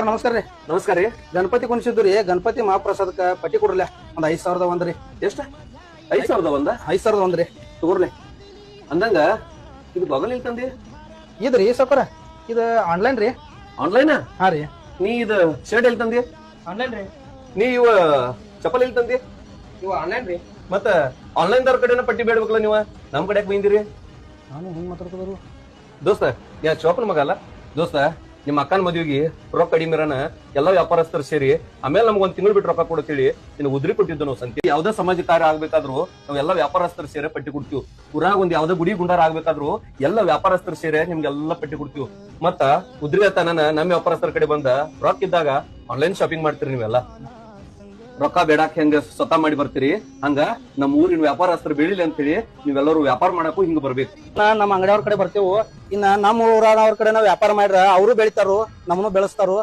ನಮಸ್ಕಾರ ರೀ. ನಮಸ್ಕಾರ ರೀ. ಗಣಪತಿ ಕುಣಿಸಿದ್ದು ರೀ. ಗಣಪತಿ ಮಹಾಪ್ರಸಾದಕ್ಕ ಪಟ್ಟಿ ಕೊಡ್ರಲ್ಲ ಒಂದ್ 5,000 ರೀ. ಎಷ್ಟ? 5,000 5,000 ರೀ. ತಗೋರ್ಲೆ ಅಂದಂಗ ಇದು ಬಗಲ್ ಇಲ್ಲಿ ತಂದಿ ಇದ್ರಿ ಸಾವ್ಕಾರ, ಇದು ಆನ್ಲೈನ್ ರೀ. ಆನ್ಲೈನ್? ಹಾ ರೀ. ನೀ ಇದು ಶರ್ಟ್ ಎಲ್ಲಿ ತಂದಿ? ಆನ್ಲೈನ್ ರೀ. ನೀ ಇವ ಚಪ್ಪಲ್ ಎಲ್ಲಿ ತಂದಿ? ಇವು ಆನ್ಲೈನ್ ರೀ. ಮತ್ತ ಆನ್ಲೈನ್ ದವ್ರ ಕಡೆನ ಪಟ್ಟಿ ಬೇಡ್ಬೇಕಲ್ಲ ನೀವ, ನಮ್ ಕಡೆ ಬಂದಿರಿ? ನಾನು ಹೆಂಗ್ ಮಾತಾಡ್ತದ್ರು ದೋಸ್ತ, ಯಾ ಚೋಪನ ಮಗ ಅಲ್ಲ ದೋಸ್ತ. ನಿಮ್ಮ ಅಕ್ಕನ ಮದುವೆಗೆ ರೊಕ್ಕ ಕಡಿಮೆರನ ಎಲ್ಲಾ ವ್ಯಾಪಾರಸ್ಥರು ಸೇರಿ ಆಮೇಲೆ ನಮ್ಗೆ ಒಂದ್ ತಿಂಗಳು ಬಿಟ್ಟು ರೊಕ್ಕ ಕೊಡ್ತೀವಿ. ಇನ್ನು ಉದ್ರಿ ಕೊಟ್ಟಿದ್ದು ನಾವು ಸಂತಿ. ಯಾವ್ದೇ ಸಮಾಜ ಕಾರ್ಯ ಆಗ್ಬೇಕಾದ್ರು ನಾವ್ ಎಲ್ಲಾ ವ್ಯಾಪಾರಸ್ಥರು ಸೇರಿ ಪಟ್ಟಿ ಕೊಡ್ತೀವಿ. ಊರಾಗ ಒಂದ್ ಯಾವ್ದೇ ಗುಡಿ ಗುಂಡಾರ ಆಗ್ಬೇಕಾದ್ರು ಎಲ್ಲಾ ವ್ಯಾಪಾರಸ್ಥರು ಸೇರಿ ನಿಮ್ಗೆಲ್ಲಾ ಪಟ್ಟಿ ಕೊಡ್ತೀವಿ. ಮತ್ತ ಉದ್ರಿ ಆತನ ನಮ್ ವ್ಯಾಪಾರಸ್ಥರ ಕಡೆ ಬಂದ ರೊಕ್ಕ ಇದ್ದಾಗ ಆನ್ಲೈನ್ ಶಾಪಿಂಗ್ ಮಾಡ್ತೀರಿ ನೀವೆಲ್ಲ. ರೊಕ್ಕ ಬೇಡಾಕ್ ಹೆಂಗ ಸ್ವತಃ ಮಾಡಿ ಬರ್ತೀರಿ, ಹಂಗ ನಮ್ ಊರಿನ ವ್ಯಾಪಾರಸ್ಥರು ಬೆಳಿಲಿ ಅಂತೇಳಿ ನೀವೆಲ್ಲರೂ ವ್ಯಾಪಾರ ಮಾಡಕ್ಕೂ ಹಿಂಗ ಬರ್ಬೇಕು. ನಮ್ಮ ಅಂಗಡಿಯವ್ರ ಕಡೆ ಬರ್ತೇವು. ಇನ್ನ ನಮ್ಮ ಊರವ್ರ ಕಡೆ ನಾವ್ ವ್ಯಾಪಾರ ಮಾಡ್ರ ಅವರು ಬೆಳಿತಾರು, ನಮ್ಮನ್ನು ಬೆಳೆಸ್ತಾರು.